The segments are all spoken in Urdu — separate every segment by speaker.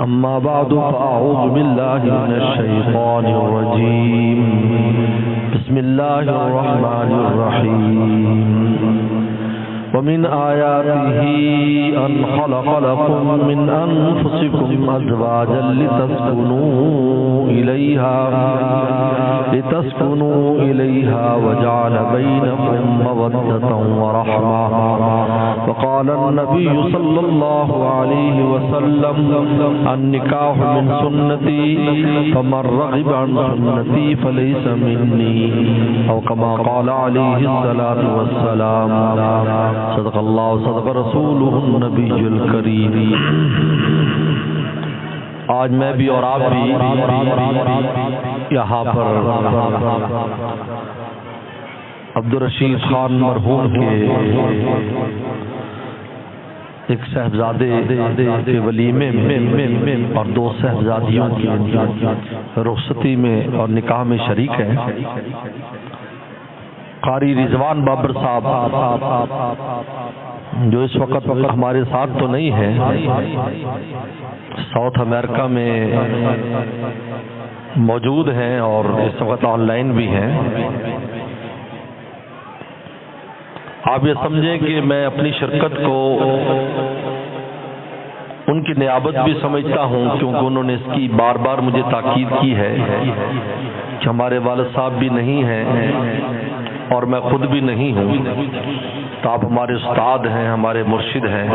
Speaker 1: أما بعد فأعوذ بالله من الشيطان الرجيم بسم الله الرحمن الرحيم ومن آياته أن خلق لكم من أنفسكم أزواجا لتسكنوا إليها وجعل بينكم مودة ورحمة وقال النبي صلى الله عليه وسلم النكاح من سنتي فمن رغب عن سنتي فليس مني أو كما قال عليه الصلاة والسلام صدق اللہ صدق رسولہ النبی الکریم۔ آج میں بھی اور آپ بھی یہاں پر عبدالرشید خان مرحوم کے ایک صاحبزادے کے ولیمے میں اور دو صاحبزادیوں کی رخصتی میں اور نکاح میں شریک ہیں۔ قاری رضوان بابر صاحب جو اس وقت ہمارے ساتھ تو نہیں ہیں، ساؤتھ امریکہ میں موجود ہیں اور اس وقت آن لائن بھی ہیں۔ آپ یہ سمجھیں کہ میں اپنی شرکت کو ان کی نیابت بھی سمجھتا ہوں، کیونکہ انہوں نے اس کی بار بار مجھے تاکید کی ہے کہ ہمارے والد صاحب بھی نہیں ہیں اور میں خود بھی نہیں ہوں، تو آپ ہمارے استاد ہیں، ہمارے مرشد ہیں،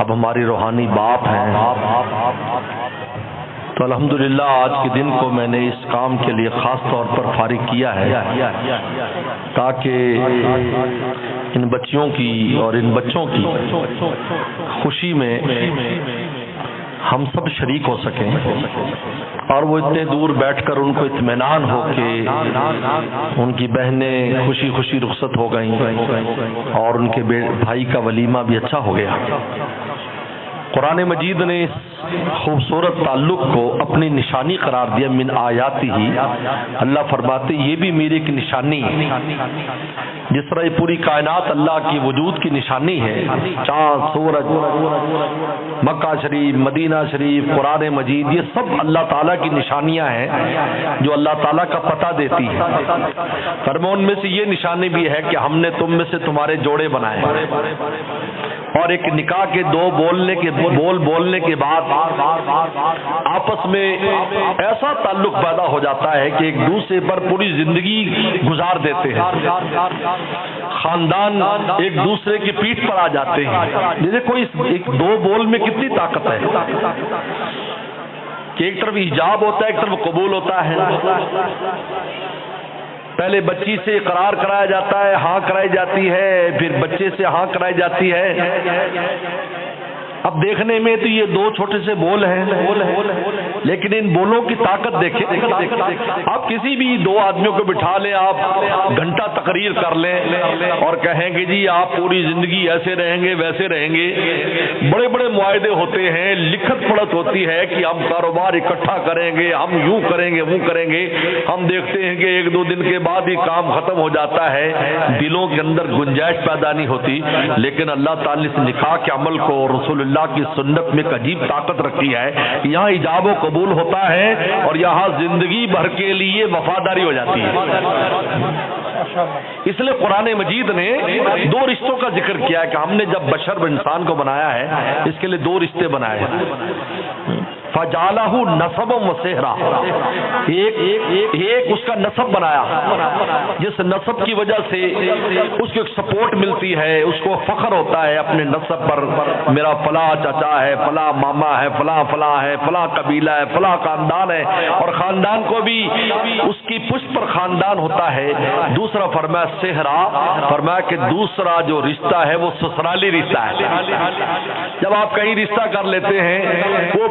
Speaker 1: اب ہماری روحانی باپ ہیں۔ تو الحمدللہ آج کے دن کو میں نے اس کام کے لیے خاص طور پر فارغ کیا ہے تاکہ ان بچیوں کی اور ان بچوں کی خوشی میں ہم سب شریک ہو سکیں، اور وہ اتنے دور بیٹھ کر ان کو اطمینان ہو کہ ان کی بہنیں خوشی خوشی رخصت ہو گئیں اور ان کے بھائی کا ولیمہ بھی اچھا ہو گیا۔ قرآن مجید نے اس خوبصورت تعلق کو اپنی نشانی قرار دیا۔ من آیاتی ہی اللہ فرماتے یہ بھی میری ایک نشانی ہے، جس طرح یہ پوری کائنات اللہ کی وجود کی نشانی ہے، چاند، سورج، مکہ شریف، مدینہ شریف، قرآن مجید، یہ سب اللہ تعالیٰ کی نشانیاں ہیں جو اللہ تعالیٰ کا پتہ دیتی ہیں۔ فرمایا ان میں سے یہ نشانی بھی ہے کہ ہم نے تم میں سے تمہارے جوڑے بنائے، اور ایک نکاح کے دو بولنے کے بعد آپس میں ایسا تعلق پیدا ہو جاتا ہے کہ ایک دوسرے پر پوری زندگی گزار دیتے ہیں، خاندان ایک دوسرے کی پیٹھ پر آ جاتے ہیں۔ جیسے کوئی ایک دو بول میں کتنی طاقت ہے کہ ایک طرف ایجاب ہوتا ہے، ایک طرف قبول ہوتا ہے۔ پہلے بچی سے اقرار کرایا جاتا ہے، ہاں کرائی جاتی ہے، پھر بچے سے ہاں کرائی جاتی ہے۔ اب دیکھنے میں تو یہ دو چھوٹے سے بول ہیں، لیکن ان بولوں کی طاقت دیکھیں۔ آپ کسی بھی دو آدمیوں کو بٹھا لیں، آپ گھنٹہ تقریر کر لیں اور کہیں کہ جی آپ پوری زندگی ایسے رہیں گے ویسے رہیں گے، بڑے بڑے معاہدے ہوتے ہیں، لکھت پڑھت ہوتی ہے کہ ہم کاروبار اکٹھا کریں گے، ہم یوں کریں گے وہ کریں گے۔ ہم دیکھتے ہیں کہ ایک دو دن کے بعد ہی کام ختم ہو جاتا ہے، دلوں کے اندر گنجائش پیدا نہیں ہوتی۔ لیکن اللہ تعالیٰ نے اس نکاح کے عمل کو رسول اللہ کی سنت میں ایک عجیب طاقت رکھی ہے، یہاں ایجاب و قبول ہوتا ہے اور یہاں زندگی بھر کے لیے وفاداری ہو جاتی ہے۔ اس لیے قرآن مجید نے دو رشتوں کا ذکر کیا ہے کہ ہم نے جب بشر انسان کو بنایا ہے اس کے لیے دو رشتے بنائے ہیں۔ فجعلہ نسبا وصہرا، ایک اس کا نسب بنایا، جس نسب کی وجہ سے اس کو ایک سپورٹ ملتی ہے، اس کو فخر ہوتا ہے اپنے نسب پر، میرا فلاں چچا ہے، فلاں ماما ہے، فلاں فلاں ہے، فلاں قبیلہ ہے، فلاں خاندان ہے، اور خاندان کو بھی اس کی پشت پر خاندان ہوتا ہے۔ دوسرا فرمایا صہرا، فرمایا کہ دوسرا جو رشتہ ہے وہ سسرالی رشتہ ہے۔ جب آپ کہیں رشتہ کر لیتے ہیں وہ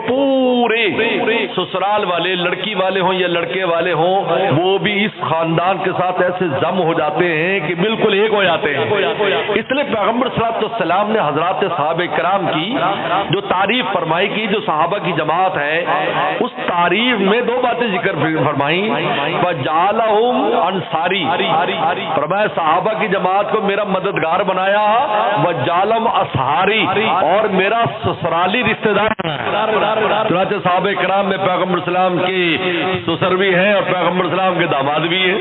Speaker 1: پورے سسرال والے لڑکی والے ہوں یا لڑکے والے ہوں وہ بھی اس خاندان کے ساتھ ایسے ضم ہو جاتے ہیں کہ بالکل ایک ہو جاتے ہیں. اس لیے پیغمبر صلی اللہ علیہ وسلم نے حضرات صحابہ کرام کی جو تعریف فرمائی کی, جو صحابہ کی جماعت ہے, اس تعریف میں دو باتیں ذکر فرمائی. وجعلہم انصاری, فرمایا صحابہ کی جماعت کو میرا مددگار بنایا. وجعلہم اصحاری, اور میرا سسرالی رشتہ دار. چنانچہ صحابہ کرام میں پیغمبر اسلام کی سسر بھی ہیں اور پیغمبر اسلام کے داماد بھی ہیں.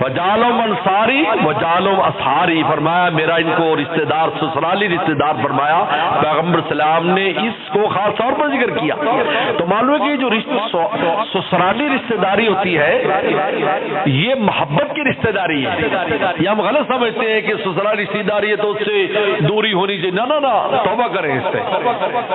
Speaker 1: وجعلہم انصاری وجعلہم اصحاری, فرمایا میرا ان کو رشتہ دار, سسرالی رشتہ دار فرمایا. پیغمبر اسلام نے اس کو خاص طور پر ذکر کیا. تو معلوم ہے کہ جو سسرالی رشتہ داری ہوتی ہے یہ محبت کی رشتہ داری ہے. یہ ہم غلط سمجھتے ہیں کہ سسرالی رشتہ داری ہے تو اس سے دوری ہونی چاہیے. نہ نہ, توبہ کریں اس سے.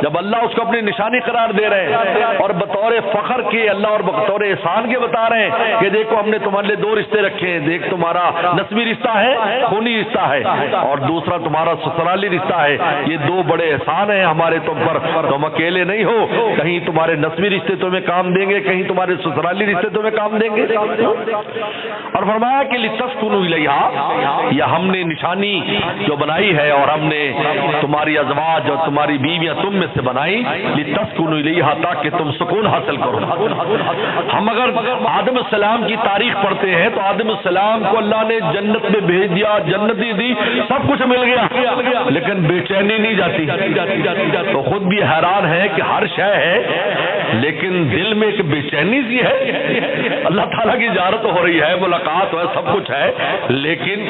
Speaker 1: جب اللہ اس کو اپنی نشانی قرار دے رہے ہیں اور بطور فخر کے اللہ اور بطور احسان کے بتا رہے ہیں کہ دیکھو ہم نے تمہارے لیے دو رشتے رکھے ہیں, دیکھ تمہارا نسبی رشتہ ہے, خونی رشتہ ہے, اور دوسرا تمہارا سسرالی رشتہ ہے. یہ دو بڑے احسان ہیں ہمارے تم پر. تم اکیلے نہیں ہو, کہیں تمہارے نسبی رشتے تمہیں کام دیں گے, کہیں تمہارے سسرالی رشتے تمہیں کام دیں گے. اور فرمایا کہ لتسکنوا الیہا, یہ ہم نے نشانی جو بنائی ہے اور ہم نے تمہاری ازواج اور تمہاری بیویاں تم میں سے بنائی, لتسکنوا الیہا, تاکہ تم سکون حاصل کرو. ہم اگر آدم السلام کی تاریخ پڑھتے ہیں تو آدم السلام کو اللہ نے جنت میں بھیج دیا, جنتی دی, سب کچھ مل گیا, لیکن بے چینی نہیں جاتی. تو خود بھی حیران ہے کہ ہر شے ہے لیکن دل میں ایک بے چینی سی ہے. اللہ تعالیٰ کی زیارت ہو رہی ہے, ملاقات ہے, سب کچھ ہے, لیکن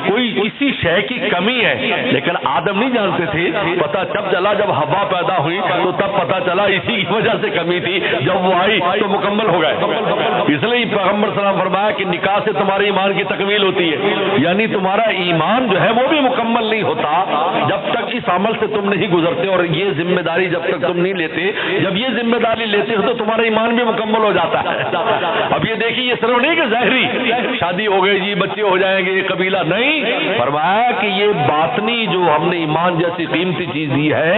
Speaker 1: کوئی کسی شے کی کمی ہے. لیکن آدم نہیں جانتے تھے, پتہ تب چلا جب ہوا پیدا ہوئی تو تب پتہ چلا اسی کی وجہ سے کمی تھی, جب وہ آئی تو مکمل ہو گئے. اس لیے پیغمبر صلی اللہ علیہ وسلم فرمایا کہ نکاح سے تمہارے ایمان کی تکمیل ہوتی ہے. یعنی تمہارا ایمان جو ہے وہ بھی مکمل نہیں ہوتا جب تک اس عمل سے تم نہیں گزرتے, اور یہ ذمہ داری جب تک تم نہیں لیتے. جب یہ ذمہ داری لیتے ہو تو تمہارا ایمان بھی مکمل ہو جاتا ہے. اب یہ دیکھیے, یہ صرف نہیں کہ ظاہری شادی ہو گئی جی بچے ہو جائیں گے, یہ قبیلہ نہیں. فرمایا کہ یہ باطنی جو ہم نے ایمان جیسی قیمتی چیز دی ہے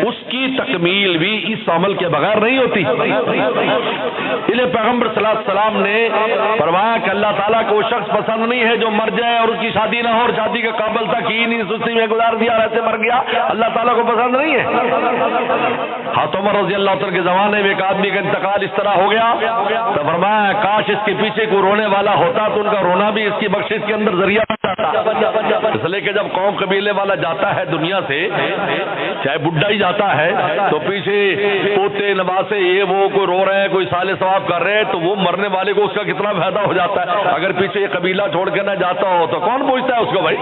Speaker 1: اس کی تکمیل بھی اس عمل کے بغیر نہیں ہوتی. اس لیے پیغمبر صلی اللہ علیہ وسلم نے فرمایا کہ اللہ تعالیٰ کو وہ شخص پسند نہیں ہے جو مر جائے اور اس کی شادی نہ ہو, اور شادی کے قابل تک ہی نہیں, سستی میں گزار دیا, ایسے مر گیا. اللہ تعالیٰ کو پسند نہیں ہے. حضرت عمر رضی اللہ عنہ کے زمانے میں ایک آدمی کا انتقال اس طرح ہو گیا تو فرمایا کاش اس کے پیچھے کوئی رونے والا ہوتا تو ان کا رونا بھی اس کی بخشش کے اندر ذریعہ بن جاتا. اس لیے کہ جب قوم قبیلے والا جاتا ہے دنیا سے, چاہے بڈھا ہی جاتا ہے, تو پیچھے پوتے نواسے یہ وہ کوئی رو رہے ہیں, کوئی سال ثواب کر رہے ہیں, تو وہ مرنے والے کو اس کا کتنا فائدہ ہو جاتا ہے. اگر پیچھے یہ قبیلہ چھوڑ کے نہ جاتا ہو تو کون پوچھتا ہے اس کو؟ بھائی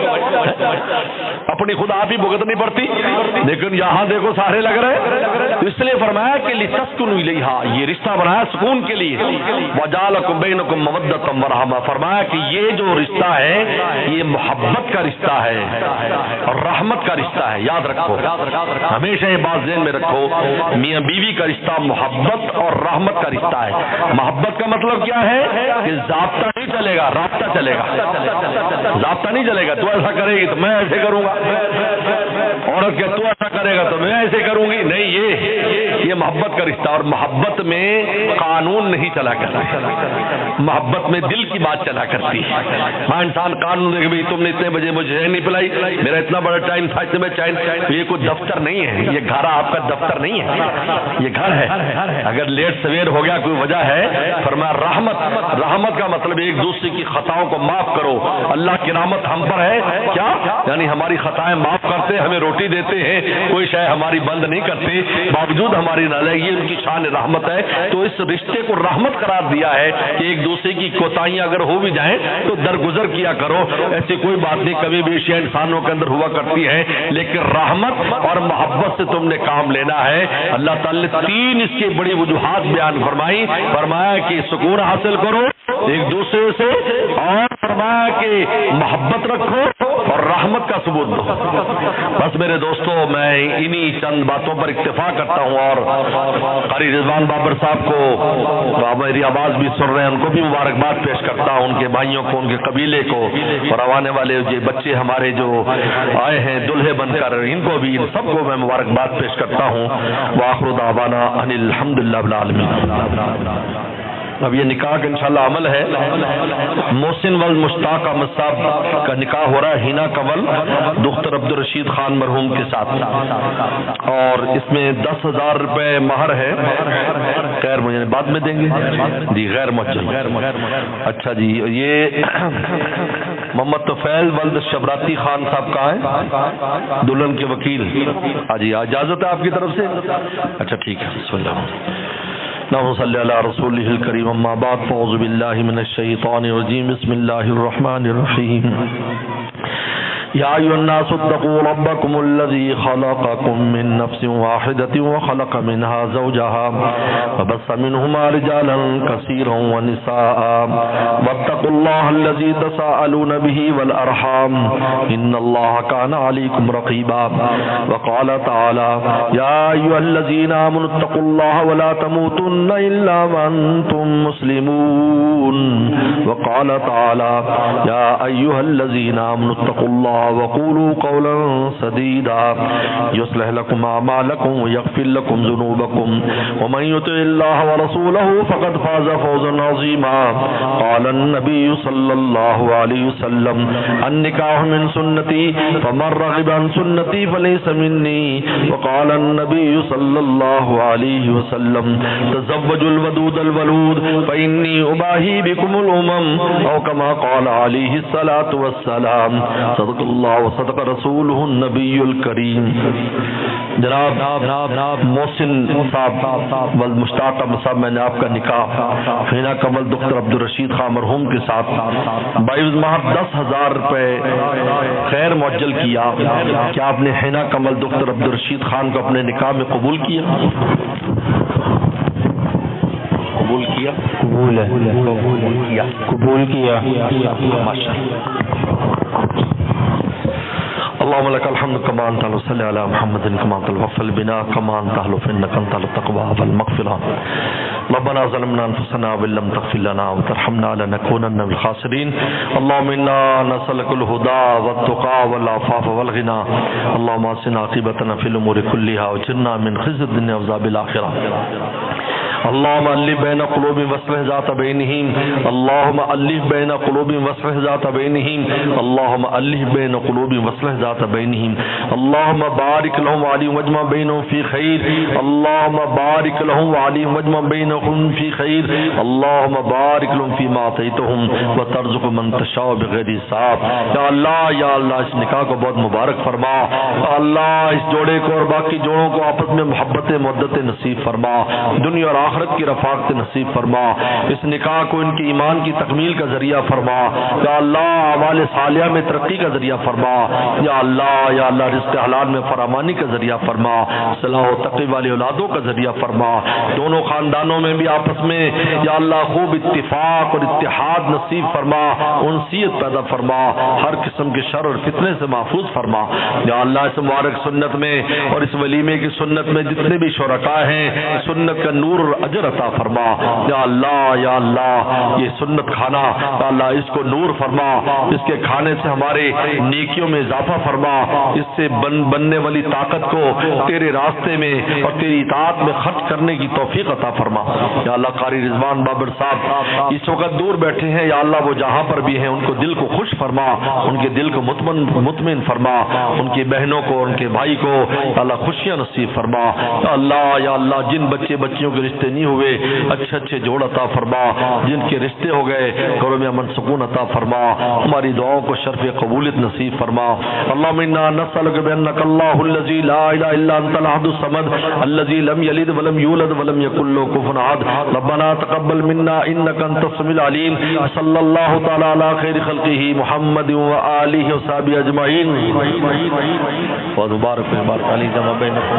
Speaker 1: اپنی خود آپ ہی بھگتنی پڑتی, لیکن یہاں دیکھو سارے لگ رہے. اس لیے فرمایا کہ لتسکنوا الیہا, یہ رشتہ بنایا سکون کے لیے. وجعلکم بینکم مودۃ ورحمہ, فرمایا کہ یہ جو رشتہ ہے یہ محبت کا رشتہ ہے اور رحمت کا رشتہ ہے. یاد رکھو, ہمیشہ یہ بات ذہن میں رکھو, میاں بیوی کا رشتہ محبت اور رحمت کا رشتہ ہے. محبت کا مطلب کیا ہے کہ ضابطہ نہیں چلے گا, رابطہ چلے گا. ضابطہ نہیں چلے گا, تو ایسا کرے گی تو میں ایسے کروں گا, عورت کہ تو ایسا کرے گا تو میں ایسے کروں گی. نہیں, یہ محبت کا رشتہ. اور محبت میں قانون نہیں چلا کرتا, محبت میں دل کی بات چلا کرتی ہے. ہاں انسان قانون دے کہ تم نے اتنے بجے مجھے چائے نہیں پلائی, میرا اتنا بڑا ٹائم تھا اتنے میں چائے. یہ کوئی دفتر نہیں ہے, یہ گھر آپ کا دفتر نہیں ہے, یہ گھر ہے. اگر لیٹ سویر ہو گیا کوئی وجہ ہے, فرمایا رحمت. رحمت کا مطلب ایک دوسرے کی خطاؤں کو معاف کرو. اللہ کی رحمت ہم پر ہے کیا, یعنی ہماری خطائیں معاف کرتے, ہمیں روٹی دیتے ہیں, کوئی شے ہماری بند نہیں کرتے, باوجود ہماری نالائقی, یہ ان کی شان رحمت ہے. تو اس رشتے کو رحمت قرار دیا ہے کہ ایک دوسرے کی کوتاہیاں اگر ہو بھی جائیں تو درگزر کیا کرو. ایسی کوئی بات نہیں, کبھی بھی اشیاء انسانوں کے اندر ہوا کرتی ہے, لیکن رحمت اور محبت سے تم نے کام لینا ہے. اللہ تعالی نے 3 اس کی بڑی وجوہات بیان فرمائی. فرمایا کہ سکون حاصل کرو ایک دوسرے سے, اور فرمایا کہ محبت رکھو, اور رحمت کا ثبوت دو۔ بس میرے دوستو، میں انہی چند باتوں پر اکتفا کرتا ہوں، اور قاری رضوان بابر صاحب کو، میری آواز بھی سن رہے ہیں، ان کو بھی مبارکباد پیش کرتا ہوں، ان کے بھائیوں کو، ان کے قبیلے کو، اور آنے والے یہ بچے ہمارے جو آئے ہیں دلہے بن کر، ان کو بھی، ان سب کو میں مبارکباد پیش کرتا ہوں۔ وآخر دعوانا ان الحمدللہ رب العالمین۔ اب یہ نکاح کا انشاءاللہ عمل ہے۔ محسن ولد مشتاق احمد صاحب کا نکاح ہو رہا ہے ہینا کنول دختر عبدالرشید خان مرحوم کے ساتھ، اور اس میں 10,000 روپے مہر ہے، غیر مجھے بعد میں دیں گے جی، غیر مجل۔ اچھا جی، یہ محمد طفیل ولد شبراتی خان صاحب کا ہے، دلہن کے وکیل۔ ہاں جی، اجازت ہے آپ کی طرف سے؟ اچھا ٹھیک ہے، بسم اللہ۔ اللہم صلی علی رسولہ الکریم، اما بعد، فاعوذ باللہ من الشیطان الرجیم، بسم اللہ الرحمن الرحیم۔ یا ایھا الناس اتقوا ربکم الذی خلقکم من نفس واحدۃ وخلق منها زوجها وبث منهما رجالا کثیرا ونساء واتقوا اللہ الذی تساءلون به والارحام ان اللہ کان علیکم رقیبا وقال تعالی یا ایھا الذین آمنوا اتقوا اللہ ولا تموتن الا وانتم مسلمون وقال تعالی یا ایھا الذین آمنوا اتقوا اللہ وقولوا قولا سديدا يصلح لكم اعمالكم ويغفر لكم ذنوبكم ومن يطع الله ورسوله فقد فاز فوزا عظيما قال النبي صلى الله عليه وسلم النكاح من سنتي فمن رغب عن سنتي فليس مني وقال النبي صلى الله عليه وسلم تزوجوا الودود الولود فإني أباهي بكم الأمم أو كما قال عليه الصلاة والسلام صدق اللہ وصدق رسولہ النبی الکریم۔ جناب محسن صاحب ولد مشتاق احمد صاحب، میں نے آپ کا نکاح ہینا کنول دختر عبدالرشید خان مرحوم کے ساتھ باعث مہر 10,000 روپے خیر معجل کیا۔ کیا آپ نے ہینا کنول دختر عبدالرشید خان کو اپنے نکاح میں قبول کیا؟ قبول کیا؟ قبول ہے، قبول کیا، ماشاءاللہ۔ اللهم لك الحمد كما انت صلی علی محمد كما انت الوفل بنا كما انت انك انت التقوى والمغفرة ربنا ظلمنا انفسنا وان لم تغفر لنا وترحمنا لنكونن من الخاسرين اللهم انا نسألك الهدى والتقى والعفاف والغنى اللهم احسن عاقبتنا في الامور كلها واجرنا من خزي الدنيا وعذاب الاخرة اللهم الف بین قلوبهم واصلح ذات بینهم اللهم الف بین قلوبهم واصلح ذات بینهم اللهم الف بین قلوبهم واصلح ذات بینهم اللهم بارك لهم وعليهم واجمع بينهم في خير اللهم بارك لهم وعليهم واجمع بينهم في خير اللهم بارك لهم فيما اعطيتهم وترزق من تشاء بغیر حساب۔ یا اللہ اس نکاح کو بہت مبارک فرما، اللہ اس جوڑے کو اور باقی جوڑوں کو آپس میں محبت مودت نصیب فرما، دنیا اور آخرت کی رفاقت نصیب فرما، اس نکاح کو ان کی ایمان کی تکمیل کا ذریعہ فرما، یا اللہ اعمال صالحہ میں ترقی کا ذریعہ فرما، یا اللہ رزق حلال میں فراوانی کا ذریعہ فرما، صلاح و تقوی والی اولادوں کا ذریعہ فرما، دونوں خاندانوں میں بھی آپس میں یا اللہ خوب اتفاق اور اتحاد نصیب فرما، انسیت پیدا فرما، ہر قسم کے شر اور فتنے سے محفوظ فرما، یا اللہ اس مبارک سنت میں اور اس ولیمے کی سنت میں جتنے بھی شرکاء ہیں سنت کا نور اور اجر عطا فرما، یا اللہ یہ سنت کھانا یا اللہ اس کو نور فرما، اس کے کھانے سے ہمارے نیکیوں میں اضافہ فرما، اس سے بننے والی طاقت کو تیرے راستے میں اور تیری اطاعت میں خرچ کرنے کی توفیق عطا فرما، یا اللہ قاری رضوان بابر صاحب اس وقت دور بیٹھے ہیں، یا اللہ وہ جہاں پر بھی ہیں ان کو دل کو خوش فرما، ان کے دل کو مطمئن فرما، ان کی بہنوں کو ان کے بھائی کو یا اللہ خوشیاں نصیب فرما، یا اللہ جن بچیوں کے رشتے نہیں ہوئے اچھے جوڑ عطا فرما، جن کے رشتے ہو گئے گھروں میں امن سکون عطا فرما، ہماری دعاؤں کو شرف قبولیت نصیب فرما۔ اللهم انا نسألك بأنك الله الذي لا اله الا انت الاحد الصمد الذي لم يلد ولم يولد ولم يكن له كفوا احد ربنا تقبل منا انك انت السميع العليم صلى الله تعالى على خير خلقه محمد وآله وصحبه اجمعين وبارك عليه جمع بينكم